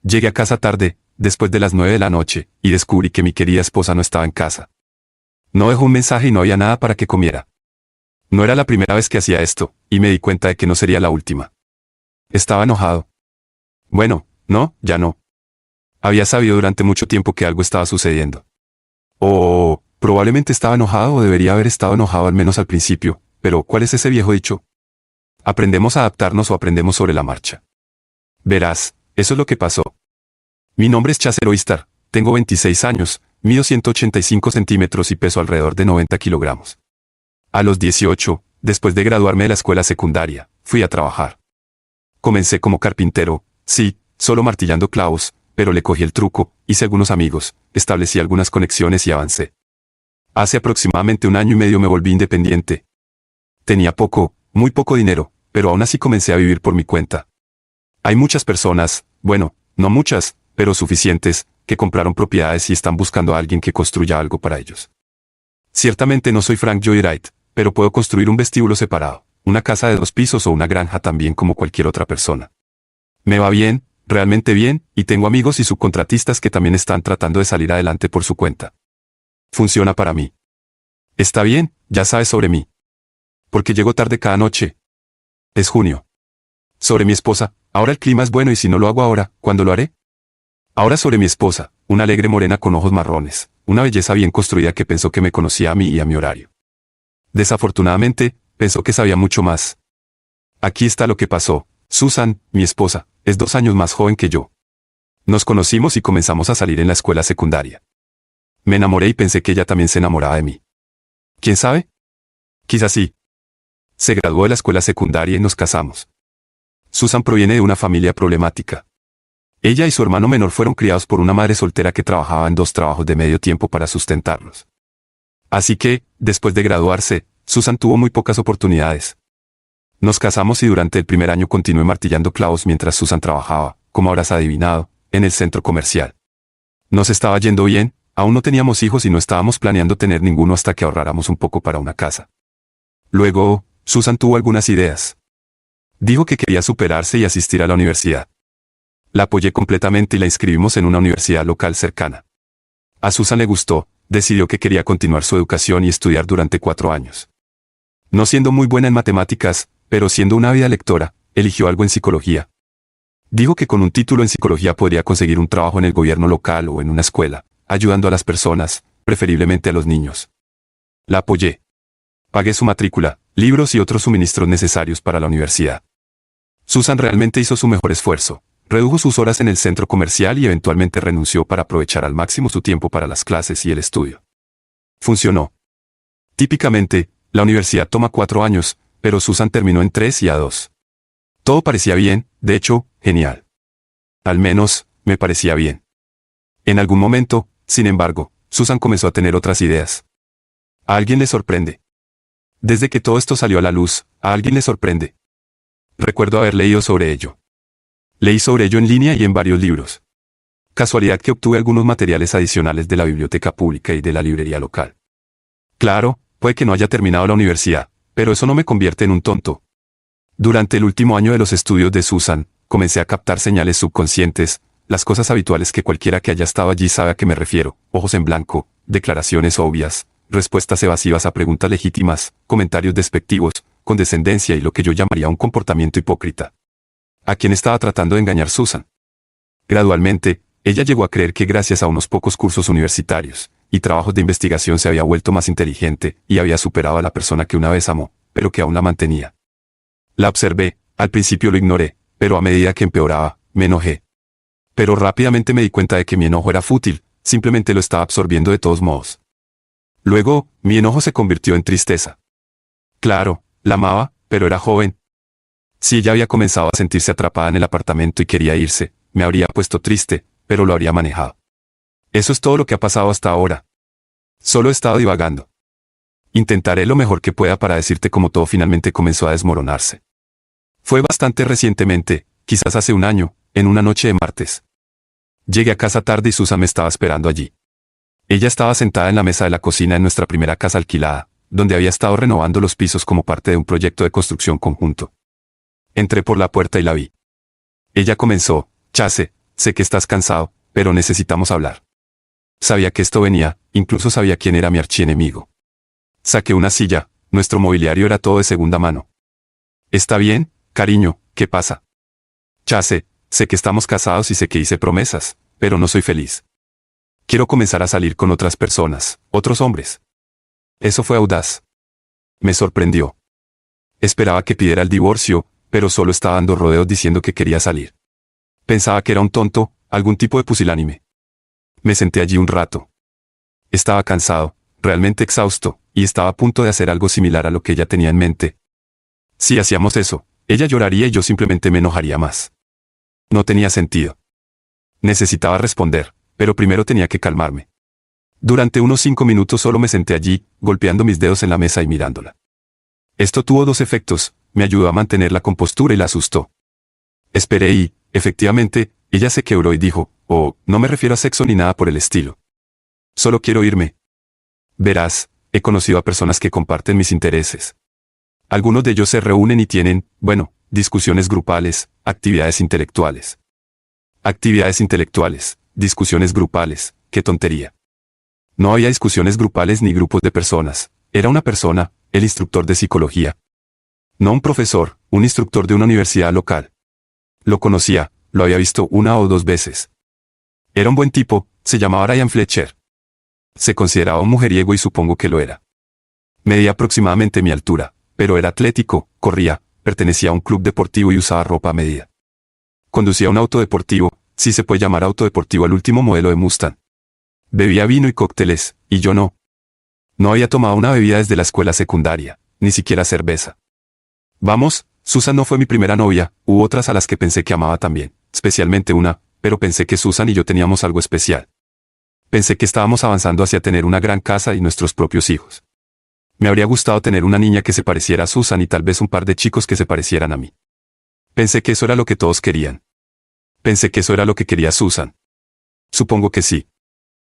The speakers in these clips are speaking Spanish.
Llegué a casa tarde, después de las 9 de la noche, y descubrí que mi querida esposa no estaba en casa. No dejó un mensaje y no había nada para que comiera. No era la primera vez que hacía esto, y me di cuenta de que no sería la última. Estaba enojado. Bueno, no, ya no. Había sabido durante mucho tiempo que algo estaba sucediendo. Probablemente estaba enojado o debería haber estado enojado al menos al principio, pero ¿cuál es ese viejo dicho? ¿Aprendemos a adaptarnos o aprendemos sobre la marcha? Verás, eso es lo que pasó. Mi nombre es Chaser Oistar, tengo 26 años, mido 185 centímetros y peso alrededor de 90 kilogramos. A los 18, después de graduarme de la escuela secundaria, fui a trabajar. Comencé como carpintero, sí, solo martillando clavos, pero le cogí el truco, hice algunos amigos, establecí algunas conexiones y avancé. Hace aproximadamente 1 año y medio me volví independiente. Tenía poco, muy poco dinero, pero aún así comencé a vivir por mi cuenta. Hay muchas personas, bueno, no muchas, pero suficientes, que compraron propiedades y están buscando a alguien que construya algo para ellos. Ciertamente no soy Frank Lloyd Wright, pero puedo construir un vestíbulo separado, una casa de 2 pisos o una granja también como cualquier otra persona. Me va bien, realmente bien, y tengo amigos y subcontratistas que también están tratando de salir adelante por su cuenta. Funciona para mí. Está bien, ya sabes sobre mí. Porque llego tarde cada noche. Es junio. Sobre mi esposa, ahora el clima es bueno y si no lo hago ahora, ¿cuándo lo haré? Ahora sobre mi esposa, una alegre morena con ojos marrones, una belleza bien construida que pensó que me conocía a mí y a mi horario. Desafortunadamente, pensó que sabía mucho más. Aquí está lo que pasó. Susan, mi esposa, es 2 años más joven que yo. Nos conocimos y comenzamos a salir en la escuela secundaria. Me enamoré y pensé que ella también se enamoraba de mí. ¿Quién sabe? Quizás sí. Se graduó de la escuela secundaria y nos casamos. Susan proviene de una familia problemática. Ella y su hermano menor fueron criados por una madre soltera que trabajaba en 2 trabajos de medio tiempo para sustentarlos. Así que, después de graduarse, Susan tuvo muy pocas oportunidades. Nos casamos y durante el primer año continué martillando clavos mientras Susan trabajaba, como habrás adivinado, en el centro comercial. Nos estaba yendo bien, aún no teníamos hijos y no estábamos planeando tener ninguno hasta que ahorráramos un poco para una casa. Luego, Susan tuvo algunas ideas. Dijo que quería superarse y asistir a la universidad. La apoyé completamente y la inscribimos en una universidad local cercana. A Susan le gustó, decidió que quería continuar su educación y estudiar durante 4 años. No siendo muy buena en matemáticas, pero siendo una ávida lectora, eligió algo en psicología. Dijo que con un título en psicología podría conseguir un trabajo en el gobierno local o en una escuela, ayudando a las personas, preferiblemente a los niños. La apoyé. Pagué su matrícula, libros y otros suministros necesarios para la universidad. Susan realmente hizo su mejor esfuerzo. Redujo sus horas en el centro comercial y eventualmente renunció para aprovechar al máximo su tiempo para las clases y el estudio. Funcionó. Típicamente, la universidad toma 4 años, pero Susan terminó en 3 y a 2. Todo parecía bien, de hecho, genial. Al menos, me parecía bien. En algún momento, sin embargo, Susan comenzó a tener otras ideas. A alguien le sorprende. Desde que todo esto salió a la luz, a alguien le sorprende. Recuerdo haber leído sobre ello. Leí sobre ello en línea y en varios libros. Casualidad que obtuve algunos materiales adicionales de la biblioteca pública y de la librería local. Claro, puede que no haya terminado la universidad, pero eso no me convierte en un tonto. Durante el último año de los estudios de Susan, comencé a captar señales subconscientes, las cosas habituales que cualquiera que haya estado allí sabe a qué me refiero: ojos en blanco, declaraciones obvias, respuestas evasivas a preguntas legítimas, comentarios despectivos, condescendencia y lo que yo llamaría un comportamiento hipócrita. ¿A quién estaba tratando de engañar Susan? Gradualmente, ella llegó a creer que gracias a unos pocos cursos universitarios y trabajos de investigación se había vuelto más inteligente y había superado a la persona que una vez amó, pero que aún la mantenía. La observé, al principio lo ignoré, pero a medida que empeoraba, me enojé. Pero rápidamente me di cuenta de que mi enojo era fútil, simplemente lo estaba absorbiendo de todos modos. Luego, mi enojo se convirtió en tristeza. Claro, la amaba, pero era joven. Si ella había comenzado a sentirse atrapada en el apartamento y quería irse, me habría puesto triste, pero lo habría manejado. Eso es todo lo que ha pasado hasta ahora. Solo he estado divagando. Intentaré lo mejor que pueda para decirte cómo todo finalmente comenzó a desmoronarse. Fue bastante recientemente, quizás hace 1 año, en una noche de martes. Llegué a casa tarde y Susan me estaba esperando allí. Ella estaba sentada en la mesa de la cocina en nuestra primera casa alquilada, donde había estado renovando los pisos como parte de un proyecto de construcción conjunto. Entré por la puerta y la vi. Ella comenzó: Chase, sé que estás cansado, pero necesitamos hablar. Sabía que esto venía, incluso sabía quién era mi archienemigo. Saqué una silla, nuestro mobiliario era todo de segunda mano. ¿Está bien, cariño? ¿Qué pasa? Chase, sé que estamos casados y sé que hice promesas, pero no soy feliz. Quiero comenzar a salir con otras personas, otros hombres. Eso fue audaz. Me sorprendió. Esperaba que pidiera el divorcio, pero solo estaba dando rodeos diciendo que quería salir. Pensaba que era un tonto, algún tipo de pusilánime. Me senté allí un rato. Estaba cansado, realmente exhausto, y estaba a punto de hacer algo similar a lo que ella tenía en mente. Si hacíamos eso, ella lloraría y yo simplemente me enojaría más. No tenía sentido. Necesitaba responder, pero primero tenía que calmarme. Durante unos 5 minutos solo me senté allí, golpeando mis dedos en la mesa y mirándola. Esto tuvo dos efectos, me ayudó a mantener la compostura y la asustó. Esperé y, efectivamente, ella se quebró y dijo, oh, no me refiero a sexo ni nada por el estilo. Solo quiero irme. Verás, he conocido a personas que comparten mis intereses. Algunos de ellos se reúnen y tienen, bueno, discusiones grupales, actividades intelectuales. Actividades intelectuales, discusiones grupales, qué tontería. No había discusiones grupales ni grupos de personas, era una persona, el instructor de psicología. No un profesor, un instructor de una universidad local. Lo conocía, lo había visto 1 o 2 veces. Era un buen tipo, se llamaba Ryan Fletcher. Se consideraba un mujeriego y supongo que lo era. Medía aproximadamente mi altura, pero era atlético, corría, pertenecía a un club deportivo y usaba ropa a medida. Conducía un auto deportivo, si se puede llamar auto deportivo, al último modelo de Mustang. Bebía vino y cócteles, y yo no. No había tomado una bebida desde la escuela secundaria, ni siquiera cerveza. Vamos, Susan no fue mi primera novia, hubo otras a las que pensé que amaba también, especialmente una, pero pensé que Susan y yo teníamos algo especial. Pensé que estábamos avanzando hacia tener una gran casa y nuestros propios hijos. Me habría gustado tener una niña que se pareciera a Susan y tal vez un par de chicos que se parecieran a mí. Pensé que eso era lo que todos querían. Pensé que eso era lo que quería Susan. Supongo que sí.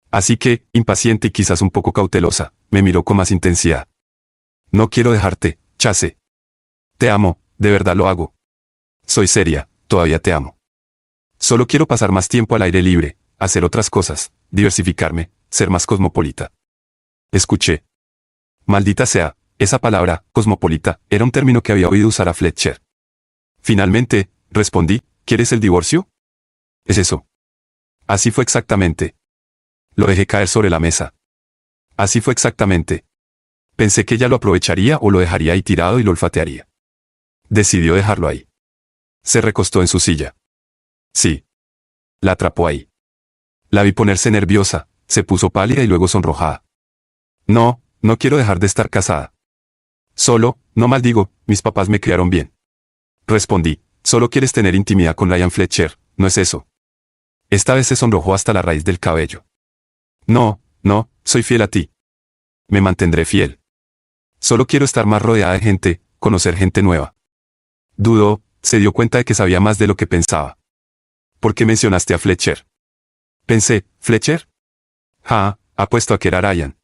Así que, impaciente y quizás un poco cautelosa, me miró con más intensidad. No quiero dejarte, Chase. Te amo, de verdad lo hago. Soy seria, todavía te amo. Solo quiero pasar más tiempo al aire libre, hacer otras cosas, diversificarme, ser más cosmopolita. Escuché. Maldita sea, esa palabra, cosmopolita, era un término que había oído usar a Fletcher. Finalmente, respondí, ¿quieres el divorcio? Es eso. Así fue exactamente. Lo dejé caer sobre la mesa. Así fue exactamente. Pensé que ella lo aprovecharía o lo dejaría ahí tirado y lo olfatearía. Decidió dejarlo ahí. Se recostó en su silla. Sí. La atrapó ahí. La vi ponerse nerviosa, se puso pálida y luego sonrojada. No, no quiero dejar de estar casada. Solo, no maldigo, mis papás me criaron bien. Respondí, solo quieres tener intimidad con Ryan Fletcher, ¿no es eso? Esta vez se sonrojó hasta la raíz del cabello. No, no, soy fiel a ti. Me mantendré fiel. Solo quiero estar más rodeada de gente, conocer gente nueva. Dudó, se dio cuenta de que sabía más de lo que pensaba. ¿Por qué mencionaste a Fletcher? Pensé, ¿Fletcher? Apuesto a que era Ryan.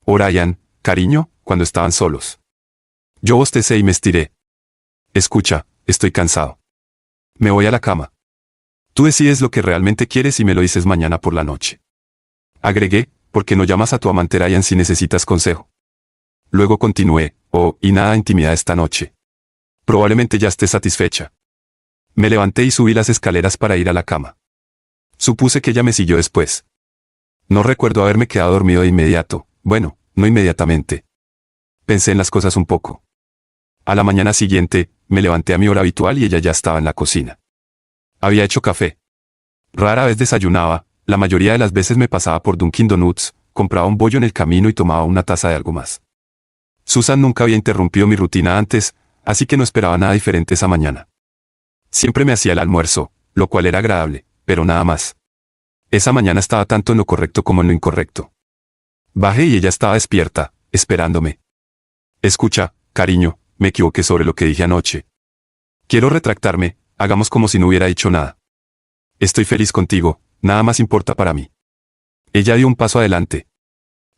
O Ryan, cariño, cuando estaban solos. Yo bostecé y me estiré. Escucha, estoy cansado. Me voy a la cama. Tú decides lo que realmente quieres y me lo dices mañana por la noche. Agregué, ¿por qué no llamas a tu amante Ryan si necesitas consejo? Luego continué, y nada de intimidad esta noche. Probablemente ya estés satisfecha. Me levanté y subí las escaleras para ir a la cama. Supuse que ella me siguió después. No recuerdo haberme quedado dormido de inmediato, bueno, no inmediatamente. Pensé en las cosas un poco. A la mañana siguiente, me levanté a mi hora habitual y ella ya estaba en la cocina. Había hecho café. Rara vez desayunaba, la mayoría de las veces me pasaba por Dunkin' Donuts, compraba un bollo en el camino y tomaba una taza de algo más. Susan nunca había interrumpido mi rutina antes, así que no esperaba nada diferente esa mañana. Siempre me hacía el almuerzo, lo cual era agradable, pero nada más. Esa mañana estaba tanto en lo correcto como en lo incorrecto. Bajé y ella estaba despierta, esperándome. Escucha, cariño, me equivoqué sobre lo que dije anoche. Quiero retractarme, hagamos como si no hubiera dicho nada. Estoy feliz contigo, nada más importa para mí. Ella dio un paso adelante.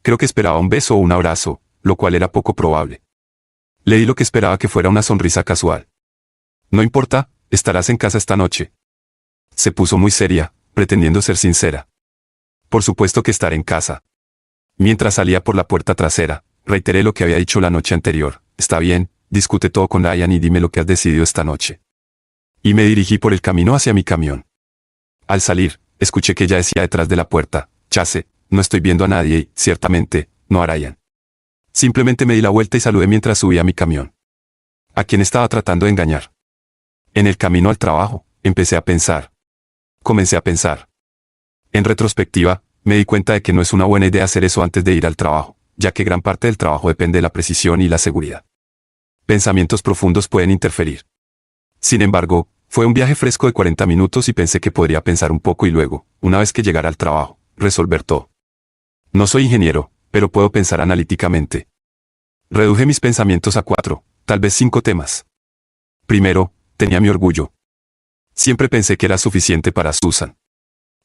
Creo que esperaba un beso o un abrazo, lo cual era poco probable. Le di lo que esperaba que fuera una sonrisa casual. No importa, estarás en casa esta noche. Se puso muy seria, pretendiendo ser sincera. Por supuesto que estaré en casa. Mientras salía por la puerta trasera, reiteré lo que había dicho la noche anterior. Está bien, discute todo con Ryan y dime lo que has decidido esta noche. Y me dirigí por el camino hacia mi camión. Al salir, escuché que ella decía detrás de la puerta, Chase, no estoy viendo a nadie y, ciertamente, no a Ryan. Simplemente me di la vuelta y saludé mientras subía a mi camión. ¿A quién estaba tratando de engañar? En el camino al trabajo, empecé a pensar. Comencé a pensar. En retrospectiva, me di cuenta de que no es una buena idea hacer eso antes de ir al trabajo, ya que gran parte del trabajo depende de la precisión y la seguridad. Pensamientos profundos pueden interferir. Sin embargo, fue un viaje fresco de 40 minutos y pensé que podría pensar un poco y luego, una vez que llegara al trabajo, resolver todo. No soy ingeniero, pero puedo pensar analíticamente. Reduje mis pensamientos a 4, tal vez 5 temas. Primero, tenía mi orgullo. Siempre pensé que era suficiente para Susan.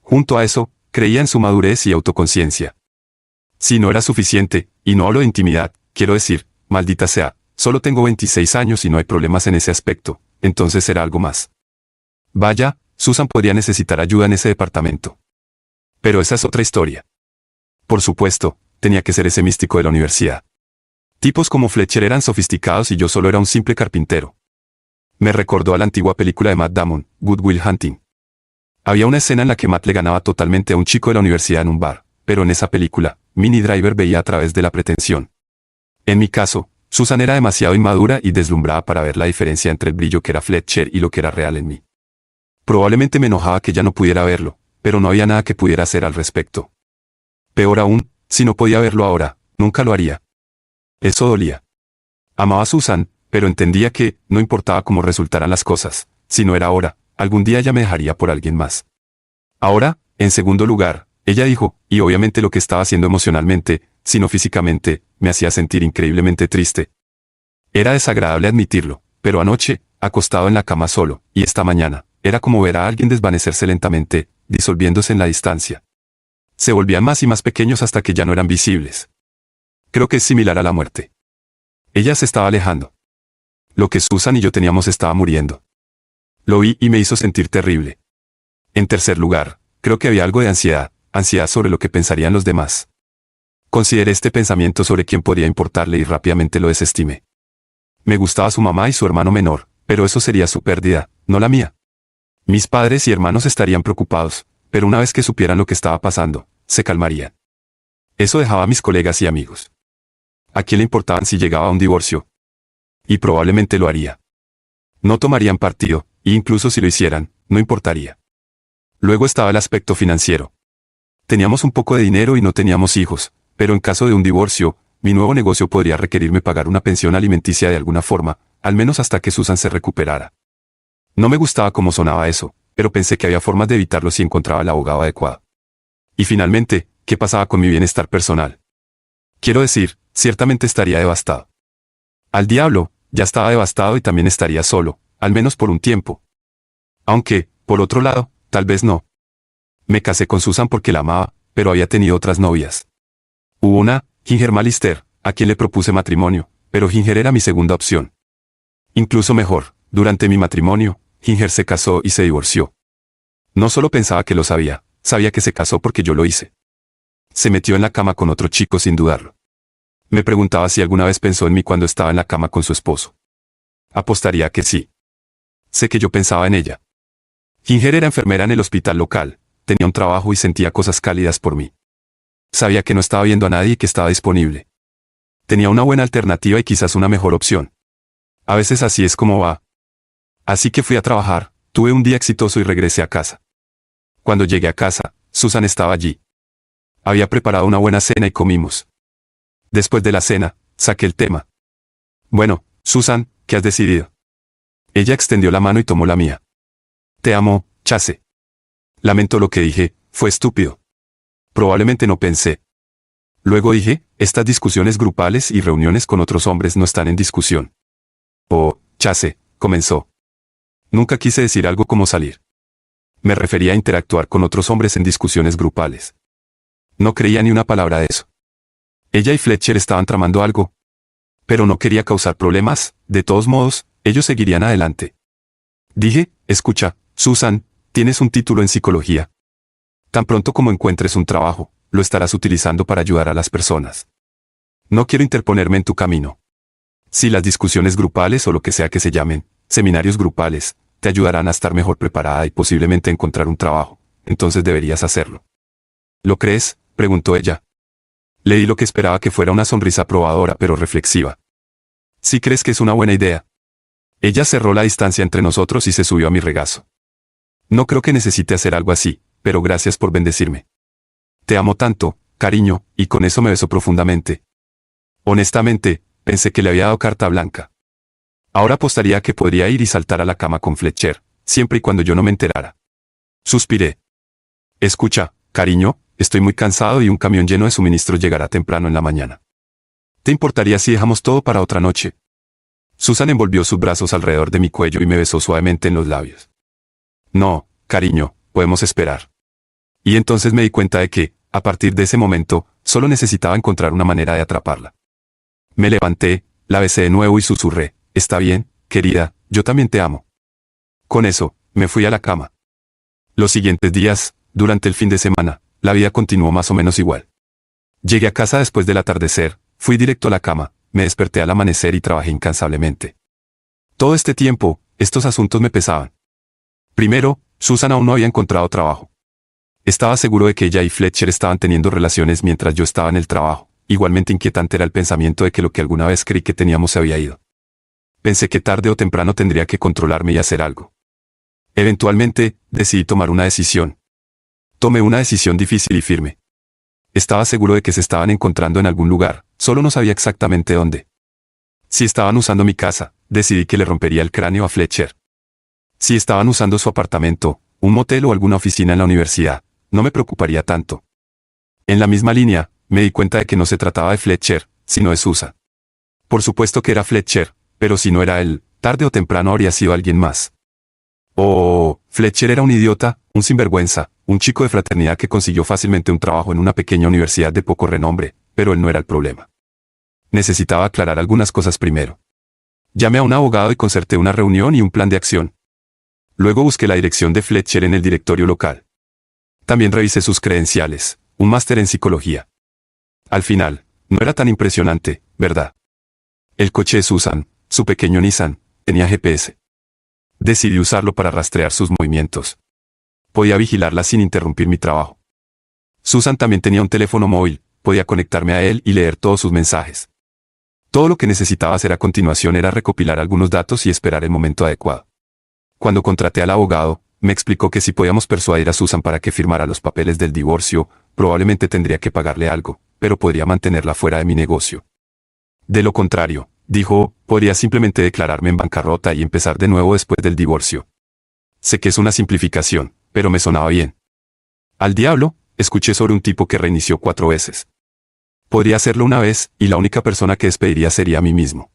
Junto a eso, creía en su madurez y autoconciencia. Si no era suficiente, y no hablo de intimidad, quiero decir, maldita sea, solo tengo 26 años y no hay problemas en ese aspecto, entonces era algo más. Vaya, Susan podría necesitar ayuda en ese departamento. Pero esa es otra historia. Por supuesto, tenía que ser ese místico de la universidad. Tipos como Fletcher eran sofisticados y yo solo era un simple carpintero. Me recordó a la antigua película de Matt Damon, Good Will Hunting. Había una escena en la que Matt le ganaba totalmente a un chico de la universidad en un bar, pero en esa película, Minnie Driver veía a través de la pretensión. En mi caso, Susan era demasiado inmadura y deslumbrada para ver la diferencia entre el brillo que era Fletcher y lo que era real en mí. Probablemente me enojaba que ella no pudiera verlo, pero no había nada que pudiera hacer al respecto. Peor aún, si no podía verlo ahora, nunca lo haría. Eso dolía. Amaba a Susan, pero entendía que, no importaba cómo resultaran las cosas, si no era ahora, algún día ella me dejaría por alguien más. Ahora, en segundo lugar, ella dijo, y obviamente lo que estaba haciendo emocionalmente, sino físicamente, me hacía sentir increíblemente triste. Era desagradable admitirlo, pero anoche, acostado en la cama solo, y esta mañana, era como ver a alguien desvanecerse lentamente, disolviéndose en la distancia. Se volvían más y más pequeños hasta que ya no eran visibles. Creo que es similar a la muerte. Ella se estaba alejando. Lo que Susan y yo teníamos estaba muriendo. Lo vi y me hizo sentir terrible. En tercer lugar, creo que había algo de ansiedad sobre lo que pensarían los demás. Consideré este pensamiento sobre quién podría importarle y rápidamente lo desestimé. Me gustaba su mamá y su hermano menor, pero eso sería su pérdida, no la mía. Mis padres y hermanos estarían preocupados, pero una vez que supieran lo que estaba pasando, se calmarían. Eso dejaba a mis colegas y amigos. ¿A quién le importaban si llegaba a un divorcio? Y probablemente lo haría. No tomarían partido, e incluso si lo hicieran, no importaría. Luego estaba el aspecto financiero. Teníamos un poco de dinero y no teníamos hijos, pero en caso de un divorcio, mi nuevo negocio podría requerirme pagar una pensión alimenticia de alguna forma, al menos hasta que Susan se recuperara. No me gustaba cómo sonaba eso, pero pensé que había formas de evitarlo si encontraba el abogado adecuado. Y finalmente, ¿qué pasaba con mi bienestar personal? Quiero decir, ciertamente estaría devastado. Al diablo, ya estaba devastado y también estaría solo, al menos por un tiempo. Aunque, por otro lado, tal vez no. Me casé con Susan porque la amaba, pero había tenido otras novias. Hubo una, Ginger Malister, a quien le propuse matrimonio, pero Ginger era mi segunda opción. Incluso mejor, durante mi matrimonio, Ginger se casó y se divorció. No solo pensaba que lo sabía, sabía que se casó porque yo lo hice. Se metió en la cama con otro chico sin dudarlo. Me preguntaba si alguna vez pensó en mí cuando estaba en la cama con su esposo. Apostaría que sí. Sé que yo pensaba en ella. Ginger era enfermera en el hospital local, tenía un trabajo y sentía cosas cálidas por mí. Sabía que no estaba viendo a nadie y que estaba disponible. Tenía una buena alternativa y quizás una mejor opción. A veces así es como va. Así que fui a trabajar, tuve un día exitoso y regresé a casa. Cuando llegué a casa, Susan estaba allí. Había preparado una buena cena y comimos. Después de la cena, saqué el tema. Bueno, Susan, ¿qué has decidido? Ella extendió la mano y tomó la mía. Te amo, Chase. Lamento lo que dije, fue estúpido. Probablemente no pensé. Luego dije, estas discusiones grupales y reuniones con otros hombres no están en discusión. Oh, Chase, comenzó. Nunca quise decir algo como salir. Me refería a interactuar con otros hombres en discusiones grupales. No creía ni una palabra de eso. Ella y Fletcher estaban tramando algo. Pero no quería causar problemas, de todos modos, ellos seguirían adelante. Dije, escucha, Susan, Tienes un título en psicología. Tan pronto como encuentres un trabajo, lo estarás utilizando para ayudar a las personas. No quiero interponerme en tu camino. Si las discusiones grupales o lo que sea que se llamen, seminarios grupales, te ayudarán a estar mejor preparada y posiblemente encontrar un trabajo, entonces deberías hacerlo. ¿Lo crees?, preguntó ella. Le di lo que esperaba que fuera una sonrisa aprobadora pero reflexiva. ¿Sí crees que es una buena idea? Ella cerró la distancia entre nosotros y se subió a mi regazo. No creo que necesite hacer algo así, pero gracias por bendecirme. Te amo tanto, cariño, y con eso me besó profundamente. Honestamente, pensé que le había dado carta blanca. Ahora apostaría que podría ir y saltar a la cama con Fletcher, siempre y cuando yo no me enterara. Suspiré. Escucha, cariño, estoy muy cansado y un camión lleno de suministros llegará temprano en la mañana. ¿Te importaría si dejamos todo para otra noche? Susan envolvió sus brazos alrededor de mi cuello y me besó suavemente en los labios. No, cariño, podemos esperar. Y entonces me di cuenta de que, a partir de ese momento, solo necesitaba encontrar una manera de atraparla. Me levanté, la besé de nuevo y susurré, «Está bien, querida, yo también te amo». Con eso, me fui a la cama. Los siguientes días, durante el fin de semana, la vida continuó más o menos igual. Llegué a casa después del atardecer, fui directo a la cama, me desperté al amanecer y trabajé incansablemente. Todo este tiempo, estos asuntos me pesaban. Primero, Susan aún no había encontrado trabajo. Estaba seguro de que ella y Fletcher estaban teniendo relaciones mientras yo estaba en el trabajo. Igualmente inquietante era el pensamiento de que lo que alguna vez creí que teníamos se había ido. Pensé que tarde o temprano tendría que controlarme y hacer algo. Eventualmente, decidí tomar una decisión. Tomé una decisión difícil y firme. Estaba seguro de que se estaban encontrando en algún lugar, solo no sabía exactamente dónde. Si estaban usando mi casa, decidí que le rompería el cráneo a Fletcher. Si estaban usando su apartamento, un motel o alguna oficina en la universidad, no me preocuparía tanto. En la misma línea, me di cuenta de que no se trataba de Fletcher, sino de Susan. Por supuesto que era Fletcher, pero si no era él, tarde o temprano habría sido alguien más. Oh, Fletcher era un idiota, un sinvergüenza, un chico de fraternidad que consiguió fácilmente un trabajo en una pequeña universidad de poco renombre, pero él no era el problema. Necesitaba aclarar algunas cosas primero. Llamé a un abogado y concerté una reunión y un plan de acción. Luego busqué la dirección de Fletcher en el directorio local. También revisé sus credenciales, un máster en psicología. Al final, no era tan impresionante, ¿verdad? El coche de Susan, su pequeño Nissan, tenía GPS. Decidí usarlo para rastrear sus movimientos. Podía vigilarla sin interrumpir mi trabajo. Susan también tenía un teléfono móvil, podía conectarme a él y leer todos sus mensajes. Todo lo que necesitaba hacer a continuación era recopilar algunos datos y esperar el momento adecuado. Cuando contraté al abogado, me explicó que si podíamos persuadir a Susan para que firmara los papeles del divorcio, probablemente tendría que pagarle algo, pero podría mantenerla fuera de mi negocio. De lo contrario, dijo, podría simplemente declararme en bancarrota y empezar de nuevo después del divorcio. Sé que es una simplificación, pero me sonaba bien. Al diablo, escuché sobre un tipo que reinició 4 veces. Podría hacerlo una vez, y la única persona que despediría sería a mí mismo.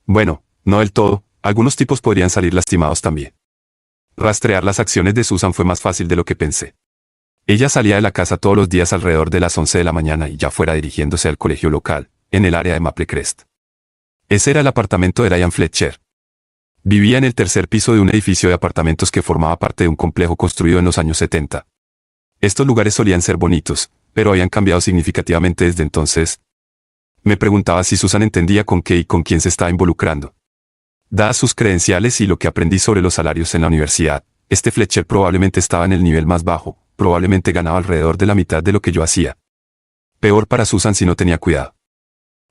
Bueno, no del todo, algunos tipos podrían salir lastimados también. Rastrear las acciones de Susan fue más fácil de lo que pensé. Ella salía de la casa todos los días alrededor de las 11 de la mañana y ya fuera dirigiéndose al colegio local, en el área de Maple Crest. Ese era el apartamento de Diane Fletcher. Vivía en el tercer piso de un edificio de apartamentos que formaba parte de un complejo construido en los años 70. Estos lugares solían ser bonitos, pero habían cambiado significativamente desde entonces. Me preguntaba si Susan entendía con qué y con quién se estaba involucrando. Dadas sus credenciales y lo que aprendí sobre los salarios en la universidad, este Fletcher probablemente estaba en el nivel más bajo, probablemente ganaba alrededor de la mitad de lo que yo hacía. Peor para Susan si no tenía cuidado.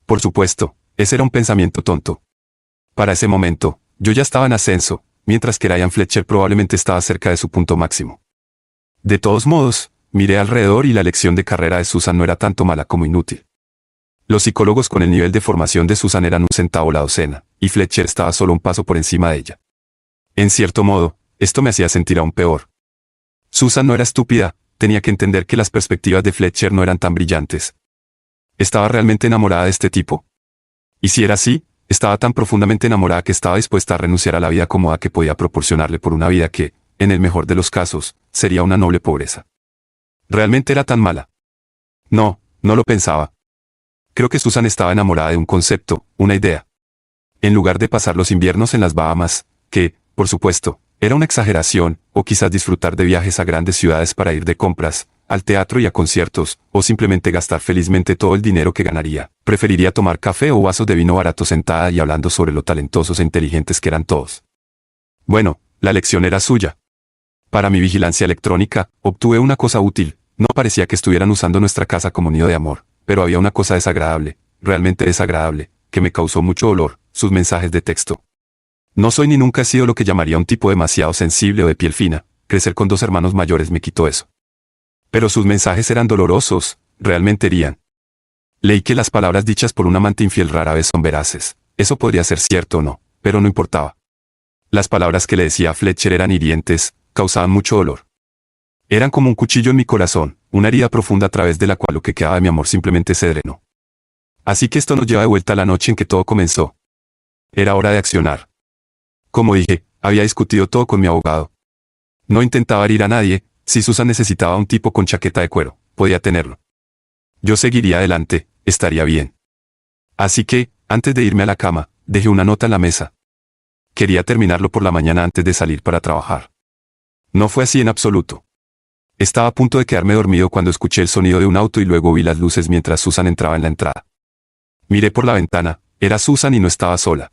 Por supuesto, ese era un pensamiento tonto. Para ese momento, yo ya estaba en ascenso, mientras que Diane Fletcher probablemente estaba cerca de su punto máximo. De todos modos, miré alrededor y la elección de carrera de Susan no era tanto mala como inútil. Los psicólogos con el nivel de formación de Susan eran 1 centavo la docena, y Fletcher estaba solo un paso por encima de ella. En cierto modo, esto me hacía sentir aún peor. Susan no era estúpida, tenía que entender que las perspectivas de Fletcher no eran tan brillantes. ¿Estaba realmente enamorada de este tipo? Y si era así, estaba tan profundamente enamorada que estaba dispuesta a renunciar a la vida cómoda que podía proporcionarle por una vida que, en el mejor de los casos, sería una noble pobreza. ¿Realmente era tan mala? No, no lo pensaba. Creo que Susan estaba enamorada de un concepto, una idea. En lugar de pasar los inviernos en las Bahamas, que, por supuesto, Era una exageración, o quizás disfrutar de viajes a grandes ciudades para ir de compras, al teatro y a conciertos, o simplemente gastar felizmente todo el dinero que ganaría. Preferiría tomar café o vasos de vino barato sentada y hablando sobre lo talentosos e inteligentes que eran todos. Bueno, la elección era suya. Para mi vigilancia electrónica, obtuve una cosa útil. No parecía que estuvieran usando nuestra casa como nido de amor, pero había una cosa desagradable, realmente desagradable, que me causó mucho dolor, sus mensajes de texto. No soy ni nunca he sido lo que llamaría un tipo demasiado sensible o de piel fina. Crecer con 2 hermanos mayores me quitó eso. Pero sus mensajes eran dolorosos, realmente herían. Leí que las palabras dichas por un amante infiel rara vez son veraces. Eso podría ser cierto o no, pero no importaba. Las palabras que le decía a Fletcher eran hirientes, causaban mucho dolor. Eran como un cuchillo en mi corazón, una herida profunda a través de la cual lo que quedaba de mi amor simplemente se drenó. Así que esto nos lleva de vuelta a la noche en que todo comenzó. Era hora de accionar. Como dije, había discutido todo con mi abogado. No intentaba herir a nadie. Si Susan necesitaba un tipo con chaqueta de cuero, podía tenerlo. Yo seguiría adelante, estaría bien. Así que, antes de irme a la cama, dejé una nota en la mesa. Quería terminarlo por la mañana antes de salir para trabajar. No fue así en absoluto. Estaba a punto de quedarme dormido cuando escuché el sonido de un auto y luego vi las luces mientras Susan entraba en la entrada. Miré por la ventana, era Susan y no estaba sola.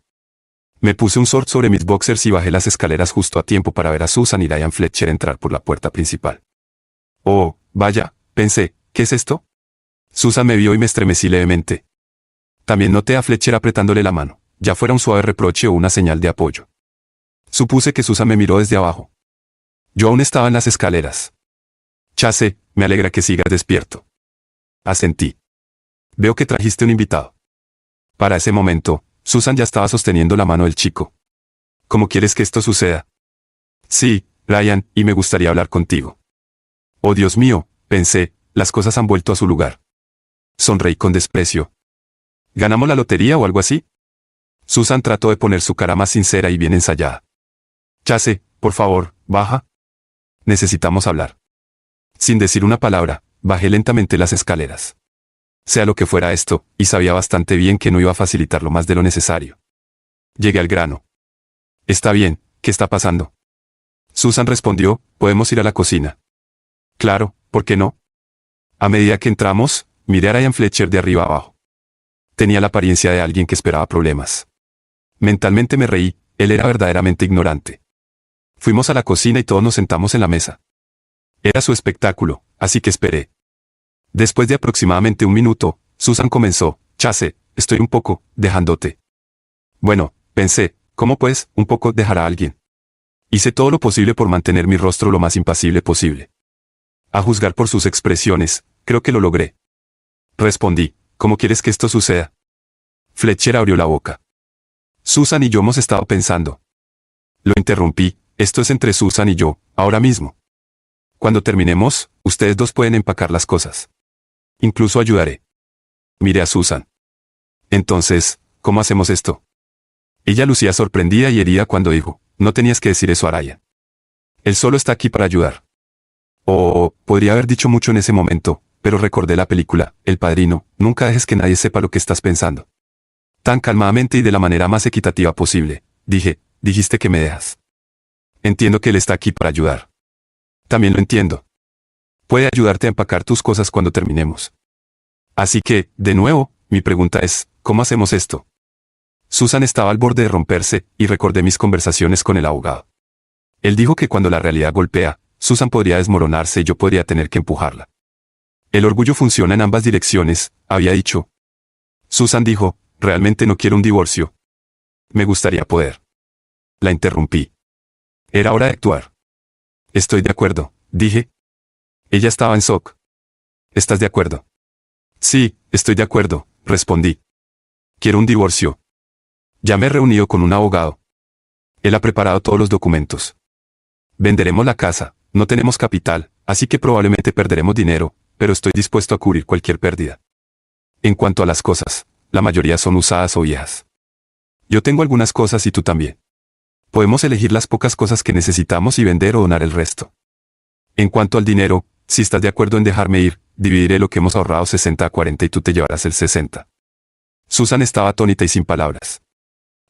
Me puse un short sobre mis boxers y bajé las escaleras justo a tiempo para ver a Susan y Ryan Fletcher entrar por la puerta principal. Oh, vaya, pensé, ¿qué es esto? Susan me vio y me estremecí levemente. También noté a Fletcher apretándole la mano, ya fuera un suave reproche o una señal de apoyo. Supuse que Susan me miró desde abajo. Yo aún estaba en las escaleras. Chase, me alegra que sigas despierto. Asentí. Veo que trajiste un invitado. Para ese momento, Susan ya estaba sosteniendo la mano del chico. ¿Cómo quieres que esto suceda? Sí, Ryan, y me gustaría hablar contigo. Oh Dios mío, pensé, las cosas han vuelto a su lugar. Sonreí con desprecio. ¿Ganamos la lotería o algo así? Susan trató de poner su cara más sincera y bien ensayada. Chase, por favor, baja. Necesitamos hablar. Sin decir una palabra, bajé lentamente las escaleras. Sea lo que fuera esto, y sabía bastante bien que no iba a facilitarlo más de lo necesario. Llegué al grano. Está bien, ¿qué está pasando? Susan respondió, podemos ir a la cocina. Claro, ¿por qué no? A medida que entramos, miré a Ryan Fletcher de arriba abajo. Tenía la apariencia de alguien que esperaba problemas. Mentalmente me reí, él era verdaderamente ignorante. Fuimos a la cocina y todos nos sentamos en la mesa. Era su espectáculo, así que esperé. Después de aproximadamente 1 minuto, Susan comenzó, Chase, estoy un poco, dejándote. Bueno, pensé, ¿cómo pues, un poco dejar a alguien? Hice todo lo posible por mantener mi rostro lo más impasible posible. A juzgar por sus expresiones, creo que lo logré. Respondí, ¿cómo quieres que esto suceda? Fletcher abrió la boca. Susan y yo hemos estado pensando. Lo interrumpí, esto es entre Susan y yo, ahora mismo. Cuando terminemos, ustedes dos pueden empacar las cosas. Incluso ayudaré. Miré a Susan. Entonces, ¿cómo hacemos esto? Ella lucía sorprendida y herida cuando dijo, no tenías que decir eso a Ryan. Él solo está aquí para ayudar. Podría haber dicho mucho en ese momento, pero recordé la película, El Padrino, nunca dejes que nadie sepa lo que estás pensando. Tan calmadamente y de la manera más equitativa posible, dijiste que me dejas. Entiendo que él está aquí para ayudar. También lo entiendo. Puede ayudarte a empacar tus cosas cuando terminemos. Así que, de nuevo, mi pregunta es, ¿cómo hacemos esto? Susan estaba al borde de romperse, y recordé mis conversaciones con el abogado. Él dijo que cuando la realidad golpea, Susan podría desmoronarse y yo podría tener que empujarla. El orgullo funciona en ambas direcciones, había dicho. Susan dijo, realmente no quiero un divorcio. Me gustaría poder. La interrumpí. Era hora de actuar. Estoy de acuerdo, dije. Ella estaba en shock. ¿Estás de acuerdo? Sí, estoy de acuerdo, respondí. Quiero un divorcio. Ya me he reunido con un abogado. Él ha preparado todos los documentos. Venderemos la casa, no tenemos capital, así que probablemente perderemos dinero, pero estoy dispuesto a cubrir cualquier pérdida. En cuanto a las cosas, la mayoría son usadas o viejas. Yo tengo algunas cosas y tú también. Podemos elegir las pocas cosas que necesitamos y vender o donar el resto. En cuanto al dinero, si estás de acuerdo en dejarme ir, dividiré lo que hemos ahorrado 60 a 40 y tú te llevarás el 60. Susan estaba atónita y sin palabras.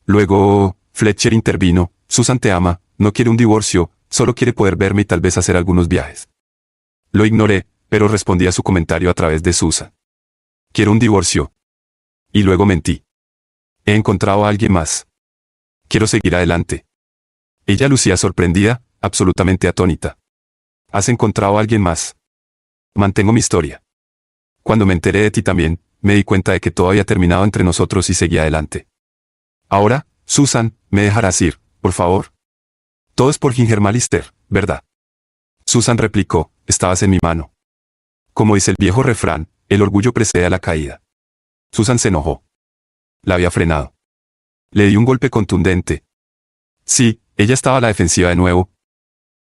Luego, Fletcher intervino, Susan te ama, no quiere un divorcio, solo quiere poder verme y tal vez hacer algunos viajes. Lo ignoré, pero respondí a su comentario a través de Susan. Quiero un divorcio. Y luego mentí. He encontrado a alguien más. Quiero seguir adelante. Ella lucía sorprendida, absolutamente atónita. ¿Has encontrado a alguien más? Mantengo mi historia. Cuando me enteré de ti también, me di cuenta de que todo había terminado entre nosotros y seguí adelante. Ahora, Susan, me dejarás ir, por favor. Todo es por Ginger Mallister, ¿verdad? Susan replicó, estabas en mi mano. Como dice el viejo refrán, el orgullo precede a la caída. Susan se enojó. La había frenado. Le di un golpe contundente. Sí, ella estaba a la defensiva de nuevo.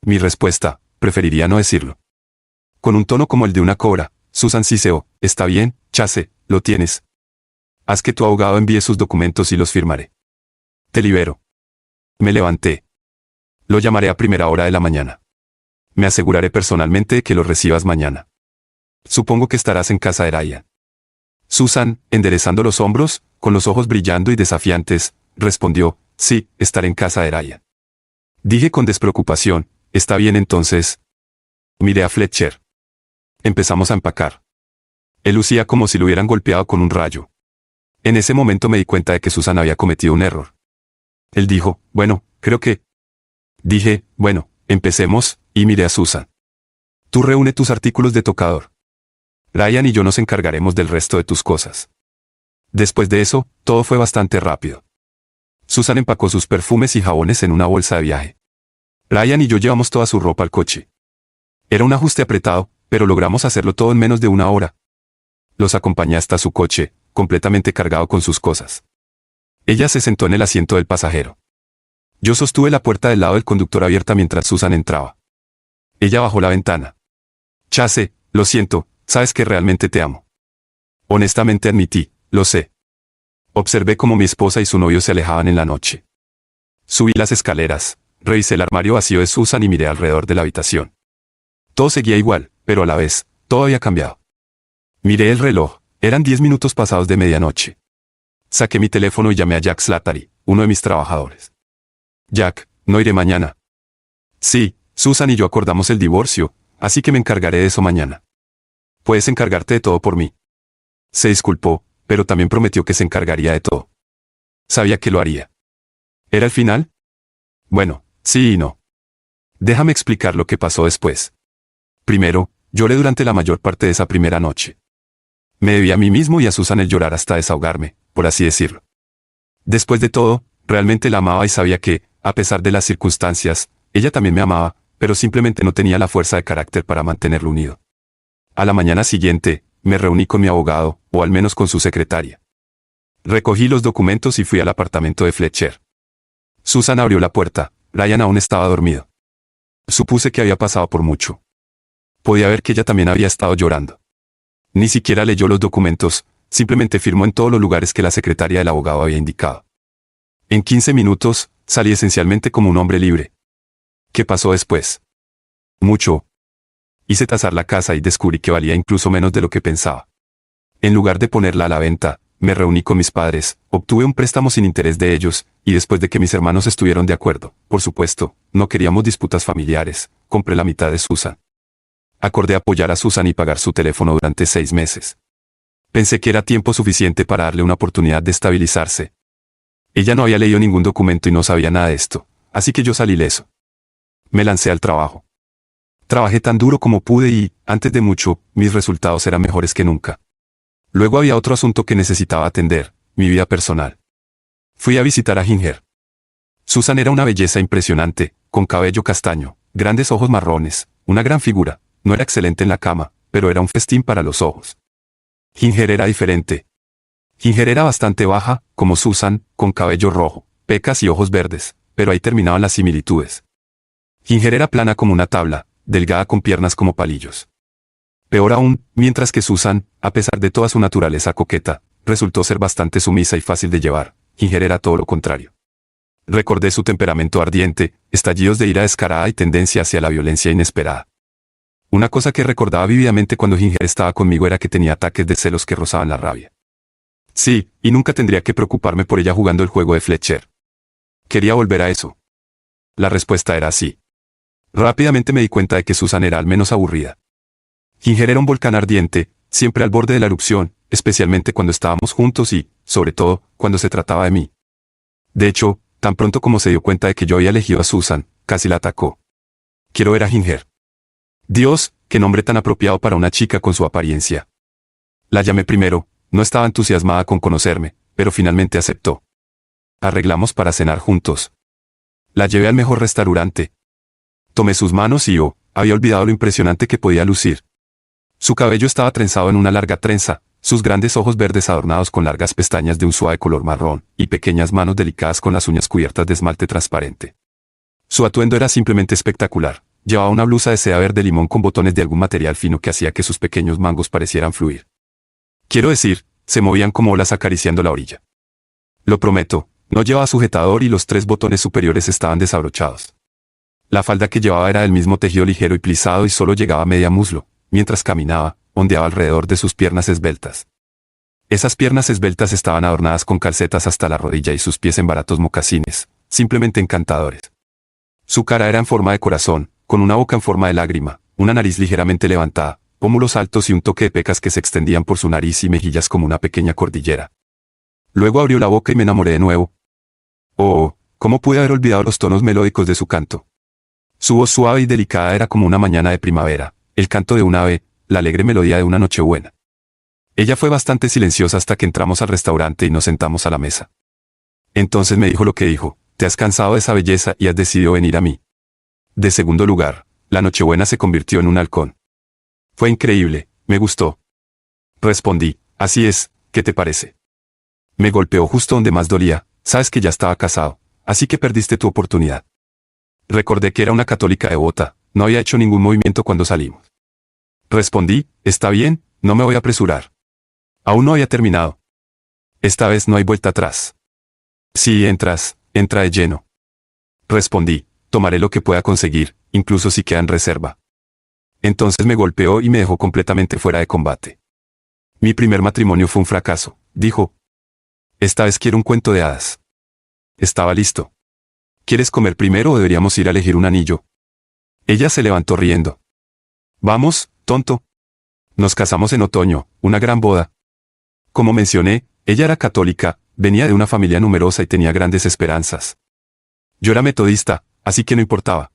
Mi respuesta, preferiría no decirlo. Con un tono como el de una cobra, Susan siseó, está bien, Chase, lo tienes. Haz que tu abogado envíe sus documentos y los firmaré. Te libero. Me levanté. Lo llamaré a primera hora de la mañana. Me aseguraré personalmente de que lo recibas mañana. Supongo que estarás en casa de Ryan. Susan, enderezando los hombros, con los ojos brillando y desafiantes, respondió, sí, estaré en casa de Ryan. Dije con despreocupación, está bien entonces. Miré a Fletcher. Empezamos a empacar. Él lucía como si lo hubieran golpeado con un rayo. En ese momento me di cuenta de que Susan había cometido un error. Él dijo, bueno, creo que... Dije, bueno, empecemos, y miré a Susan. Tú reúne tus artículos de tocador. Ryan y yo nos encargaremos del resto de tus cosas. Después de eso, todo fue bastante rápido. Susan empacó sus perfumes y jabones en una bolsa de viaje. Ryan y yo llevamos toda su ropa al coche. Era un ajuste apretado, pero logramos hacerlo todo en menos de una hora. Los acompañé hasta su coche, completamente cargado con sus cosas. Ella se sentó en el asiento del pasajero. Yo sostuve la puerta del lado del conductor abierta mientras Susan entraba. Ella bajó la ventana. Chase, lo siento, sabes que realmente te amo. Honestamente admití, lo sé. Observé cómo mi esposa y su novio se alejaban en la noche. Subí las escaleras, revisé el armario vacío de Susan y miré alrededor de la habitación. Todo seguía igual, pero a la vez, todo había cambiado. Miré el reloj, eran 10 minutos pasados de medianoche. Saqué mi teléfono y llamé a Jack Slattery, uno de mis trabajadores. Jack, no iré mañana. Sí, Susan y yo acordamos el divorcio, así que me encargaré de eso mañana. Puedes encargarte de todo por mí. Se disculpó, pero también prometió que se encargaría de todo. Sabía que lo haría. ¿Era el final? Bueno, sí y no. Déjame explicar lo que pasó después. Primero, lloré durante la mayor parte de esa primera noche. Me debí a mí mismo y a Susan el llorar hasta desahogarme, por así decirlo. Después de todo, realmente la amaba y sabía que, a pesar de las circunstancias, ella también me amaba, pero simplemente no tenía la fuerza de carácter para mantenerlo unido. A la mañana siguiente, me reuní con mi abogado, o al menos con su secretaria. Recogí los documentos y fui al apartamento de Fletcher. Susan abrió la puerta, Ryan aún estaba dormido. Supuse que había pasado por mucho. Podía ver que ella también había estado llorando. Ni siquiera leyó los documentos, simplemente firmó en todos los lugares que la secretaria del abogado había indicado. En 15 minutos, salí esencialmente como un hombre libre. ¿Qué pasó después? Mucho. Hice tasar la casa y descubrí que valía incluso menos de lo que pensaba. En lugar de ponerla a la venta, me reuní con mis padres, obtuve un préstamo sin interés de ellos, y después de que mis hermanos estuvieron de acuerdo, por supuesto, no queríamos disputas familiares, compré la mitad de Susan. Acordé apoyar a Susan y pagar su teléfono durante 6 meses. Pensé que era tiempo suficiente para darle una oportunidad de estabilizarse. Ella no había leído ningún documento y no sabía nada de esto, así que yo salí ileso. Me lancé al trabajo. Trabajé tan duro como pude y, antes de mucho, mis resultados eran mejores que nunca. Luego había otro asunto que necesitaba atender, mi vida personal. Fui a visitar a Ginger. Susan era una belleza impresionante, con cabello castaño, grandes ojos marrones, una gran figura. No era excelente en la cama, pero era un festín para los ojos. Ginger era diferente. Ginger era bastante baja, como Susan, con cabello rojo, pecas y ojos verdes, pero ahí terminaban las similitudes. Ginger era plana como una tabla, delgada con piernas como palillos. Peor aún, mientras que Susan, a pesar de toda su naturaleza coqueta, resultó ser bastante sumisa y fácil de llevar, Ginger era todo lo contrario. Recordé su temperamento ardiente, estallidos de ira descarada y tendencia hacia la violencia inesperada. Una cosa que recordaba vívidamente cuando Ginger estaba conmigo era que tenía ataques de celos que rozaban la rabia. Sí, y nunca tendría que preocuparme por ella jugando el juego de Fletcher. Quería volver a eso. La respuesta era sí. Rápidamente me di cuenta de que Susan era al menos aburrida. Ginger era un volcán ardiente, siempre al borde de la erupción, especialmente cuando estábamos juntos y, sobre todo, cuando se trataba de mí. De hecho, tan pronto como se dio cuenta de que yo había elegido a Susan, casi la atacó. Quiero ver a Ginger. Dios, qué nombre tan apropiado para una chica con su apariencia. La llamé primero, no estaba entusiasmada con conocerme, pero finalmente aceptó. Arreglamos para cenar juntos. La llevé al mejor restaurante. Tomé sus manos y había olvidado lo impresionante que podía lucir. Su cabello estaba trenzado en una larga trenza, sus grandes ojos verdes adornados con largas pestañas de un suave color marrón, y pequeñas manos delicadas con las uñas cubiertas de esmalte transparente. Su atuendo era simplemente espectacular. Llevaba una blusa de seda verde limón con botones de algún material fino que hacía que sus pequeños mangos parecieran fluir. Quiero decir, se movían como olas acariciando la orilla. Lo prometo, no llevaba sujetador y los 3 botones superiores estaban desabrochados. La falda que llevaba era del mismo tejido ligero y plisado y solo llegaba a media muslo. Mientras caminaba, ondeaba alrededor de sus piernas esbeltas. Esas piernas esbeltas estaban adornadas con calcetas hasta la rodilla y sus pies en baratos mocasines, simplemente encantadores. Su cara era en forma de corazón, con una boca en forma de lágrima, una nariz ligeramente levantada, pómulos altos y un toque de pecas que se extendían por su nariz y mejillas como una pequeña cordillera. Luego abrió la boca y me enamoré de nuevo. Oh, cómo pude haber olvidado los tonos melódicos de su canto. Su voz suave y delicada era como una mañana de primavera, el canto de un ave, la alegre melodía de una nochebuena. Ella fue bastante silenciosa hasta que entramos al restaurante y nos sentamos a la mesa. Entonces me dijo lo que dijo: te has cansado de esa belleza y has decidido venir a mí. De segundo lugar, la nochebuena se convirtió en un halcón. Fue increíble, me gustó. Respondí: así es, ¿qué te parece? Me golpeó justo donde más dolía. Sabes que ya estaba casado, así que perdiste tu oportunidad. Recordé que era una católica devota, no había hecho ningún movimiento cuando salimos. Respondí: está bien, no me voy a apresurar. Aún no había terminado. Esta vez no hay vuelta atrás. Si entras, entra de lleno. Respondí: tomaré lo que pueda conseguir, incluso si queda en reserva. Entonces me golpeó y me dejó completamente fuera de combate. Mi primer matrimonio fue un fracaso, dijo. Esta vez quiero un cuento de hadas. Estaba listo. ¿Quieres comer primero o deberíamos ir a elegir un anillo? Ella se levantó riendo. Vamos, tonto. Nos casamos en otoño, una gran boda. Como mencioné, ella era católica, venía de una familia numerosa y tenía grandes esperanzas. Yo era metodista, así que no importaba.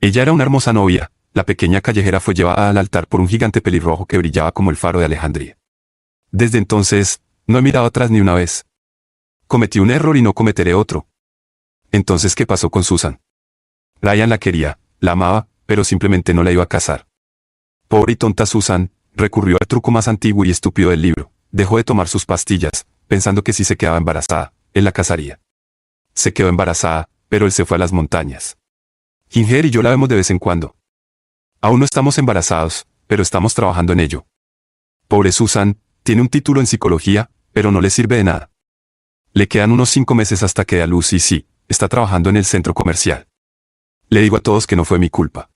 Ella era una hermosa novia. La pequeña callejera fue llevada al altar por un gigante pelirrojo que brillaba como el faro de Alejandría. Desde entonces, no he mirado atrás ni una vez. Cometí un error y no cometeré otro. Entonces, ¿qué pasó con Susan? Ryan la quería, la amaba, pero simplemente no la iba a casar. Pobre y tonta Susan, recurrió al truco más antiguo y estúpido del libro. Dejó de tomar sus pastillas, pensando que si se quedaba embarazada, él la casaría. Se quedó embarazada, pero él se fue a las montañas. Ginger y yo la vemos de vez en cuando. Aún no estamos embarazados, pero estamos trabajando en ello. Pobre Susan, tiene un título en psicología, pero no le sirve de nada. Le quedan unos 5 meses hasta que dé a luz y sí, está trabajando en el centro comercial. Le digo a todos que no fue mi culpa.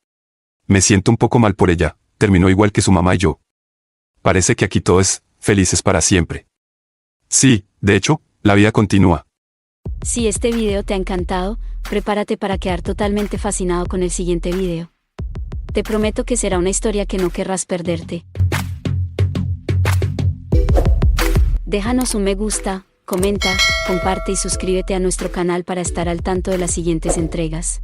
Me siento un poco mal por ella, terminó igual que su mamá y yo. Parece que aquí todo es felices para siempre. Sí, de hecho, la vida continúa. Si este video te ha encantado, prepárate para quedar totalmente fascinado con el siguiente video. Te prometo que será una historia que no querrás perderte. Déjanos un me gusta, comenta, comparte y suscríbete a nuestro canal para estar al tanto de las siguientes entregas.